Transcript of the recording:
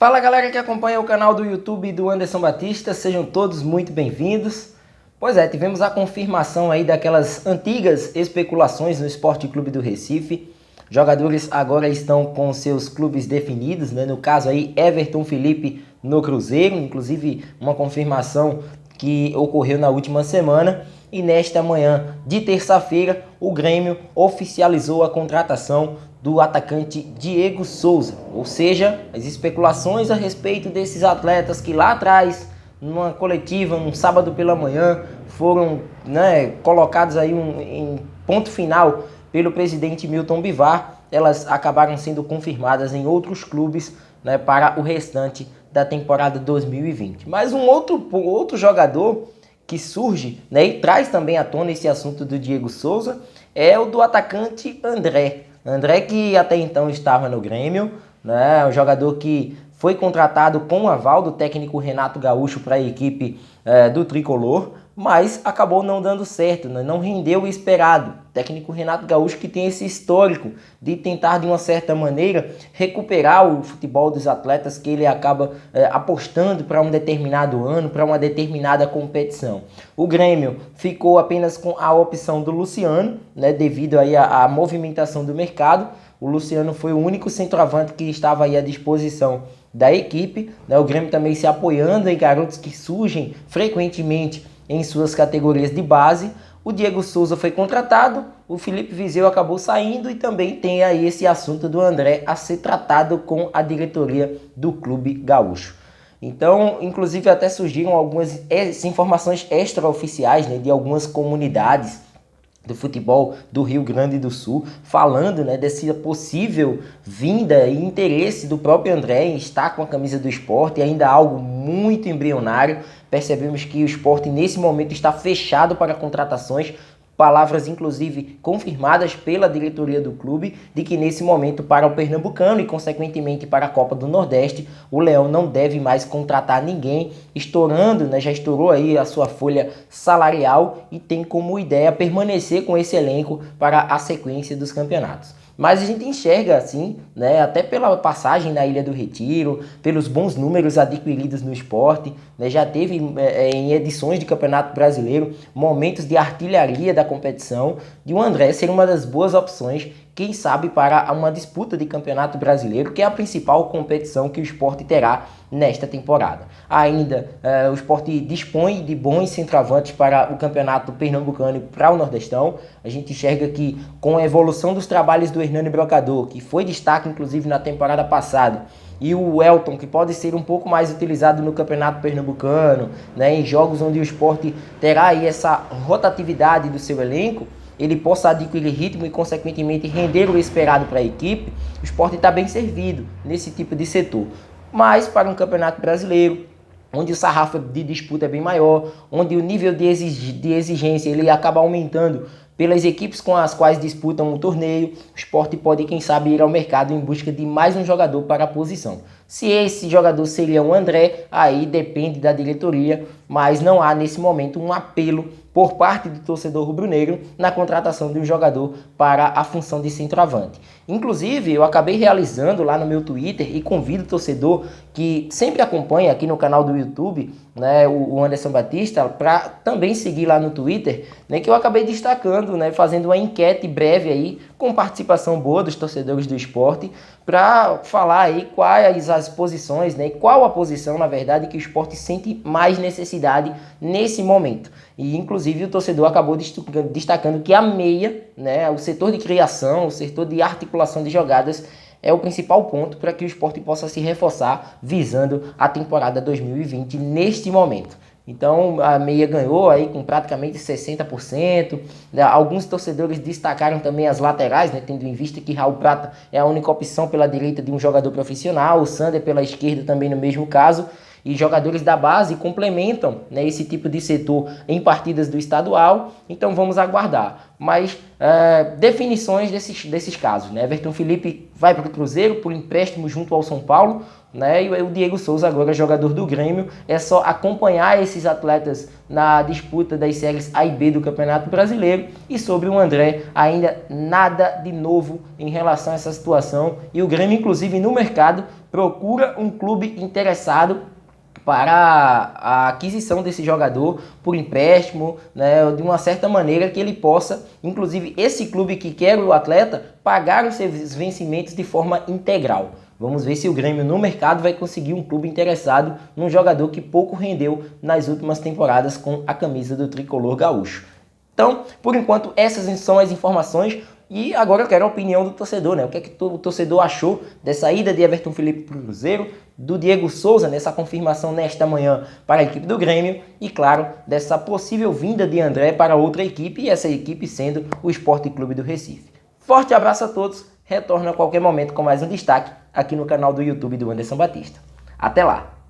Fala galera que acompanha o canal do YouTube do Anderson Batista, sejam todos muito bem-vindos. Pois é, tivemos a confirmação aí daquelas antigas especulações no Sport Clube do Recife. Jogadores agora estão com seus clubes definidos, né? No caso aí, Everton Felipe no Cruzeiro, inclusive uma confirmação que ocorreu na última semana. E nesta manhã de terça-feira, o Grêmio oficializou a contratação do atacante Diego Souza. Ou seja, as especulações a respeito desses atletas que lá atrás, numa coletiva, num sábado pela manhã, foram colocados aí em ponto final pelo presidente Milton Bivar, elas acabaram sendo confirmadas em outros clubes, né, para o restante da temporada 2020. Mas um outro jogador que surge, né, e traz também à tona esse assunto do Diego Souza é o do atacante André. André, que até então estava no Grêmio, né, um jogador que foi contratado com o aval do técnico Renato Gaúcho para a equipe do Tricolor, mas acabou não dando certo, né, não rendeu o esperado. O técnico Renato Gaúcho, que tem esse histórico de tentar de uma certa maneira recuperar o futebol dos atletas que ele acaba apostando para um determinado ano, para uma determinada competição. O Grêmio ficou apenas com a opção do Luciano, né, devido aí à movimentação do mercado. O Luciano foi o único centroavante que estava aí à disposição da equipe, né? O Grêmio também se apoiando em garotos que surgem frequentemente em suas categorias de base. O Diego Souza foi contratado, o Felipe Viseu acabou saindo e também tem aí esse assunto do André a ser tratado com a diretoria do clube gaúcho. Então, inclusive até surgiram algumas informações extraoficiais, né, de algumas comunidades do futebol do Rio Grande do Sul, falando, né, dessa possível vinda e interesse do próprio André em estar com a camisa do Sport, e ainda algo muito embrionário. Percebemos que o Sport nesse momento está fechado para contratações, palavras inclusive confirmadas pela diretoria do clube, de que nesse momento para o Pernambucano e consequentemente para a Copa do Nordeste, o Leão não deve mais contratar ninguém, estourando, né, já estourou aí a sua folha salarial e tem como ideia permanecer com esse elenco para a sequência dos campeonatos. Mas a gente enxerga assim, né, até pela passagem na Ilha do Retiro, pelos bons números adquiridos no esporte, né, já teve em edições de Campeonato Brasileiro momentos de artilharia da competição, de o André ser uma das boas opções, quem sabe para uma disputa de Campeonato Brasileiro, que é a principal competição que o Sport terá nesta temporada. Ainda, o Sport dispõe de bons centroavantes para o Campeonato Pernambucano e para o Nordestão. A gente enxerga que com a evolução dos trabalhos do Hernani Brocador, que foi destaque inclusive na temporada passada, e o Elton, que pode ser um pouco mais utilizado no Campeonato Pernambucano, né, em jogos onde o Sport terá aí essa rotatividade do seu elenco, ele possa adquirir ritmo e, consequentemente, render o esperado para a equipe, o Sport está bem servido nesse tipo de setor. Mas para um campeonato brasileiro, onde o sarrafo de disputa é bem maior, onde o nível de exigência ele acaba aumentando pelas equipes com as quais disputam o torneio, o Sport pode, quem sabe, ir ao mercado em busca de mais um jogador para a posição. Se esse jogador seria o André, aí depende da diretoria, mas não há nesse momento um apelo por parte do torcedor rubro-negro na contratação de um jogador para a função de centroavante. Inclusive, eu acabei realizando lá no meu Twitter e convido o torcedor que sempre acompanha aqui no canal do YouTube, né, o Anderson Batista, para também seguir lá no Twitter, né, que eu acabei destacando, né, fazendo uma enquete breve aí, com participação boa dos torcedores do esporte, para falar aí quais as posições, né, qual a posição, na verdade, que o esporte sente mais necessidade nesse momento. E, inclusive, o torcedor acabou destacando que a meia, né, o setor de criação, o setor de articulação de jogadas, é o principal ponto para que o esporte possa se reforçar visando a temporada 2020 neste momento. Então a meia ganhou aí com praticamente 60%. Alguns torcedores destacaram também as laterais, né, tendo em vista que Raul Prata é a única opção pela direita de um jogador profissional, o Sander pela esquerda também no mesmo caso. E jogadores da base complementam, né, esse tipo de setor em partidas do estadual, então vamos aguardar. Mas definições desses casos, né? Everton Felipe vai para o Cruzeiro por empréstimo junto ao São Paulo, né? E o Diego Souza agora jogador do Grêmio. É só acompanhar esses atletas na disputa das séries A e B do Campeonato Brasileiro. E sobre o André, ainda nada de novo em relação a essa situação. E o Grêmio, inclusive, no mercado, procura um clube interessado para a aquisição desse jogador por empréstimo, né, de uma certa maneira que ele possa, inclusive esse clube que quer o atleta, pagar os seus vencimentos de forma integral. Vamos ver se o Grêmio no mercado vai conseguir um clube interessado num jogador que pouco rendeu nas últimas temporadas com a camisa do tricolor gaúcho. Então, por enquanto, essas são as informações. E agora eu quero a opinião do torcedor, né? O que é que o torcedor achou dessa ida de Everton Felipe para o Cruzeiro, do Diego Souza nessa confirmação nesta manhã para a equipe do Grêmio e, claro, dessa possível vinda de André para outra equipe e essa equipe sendo o Sport Clube do Recife. Forte abraço a todos, retorno a qualquer momento com mais um destaque aqui no canal do YouTube do Anderson Batista. Até lá!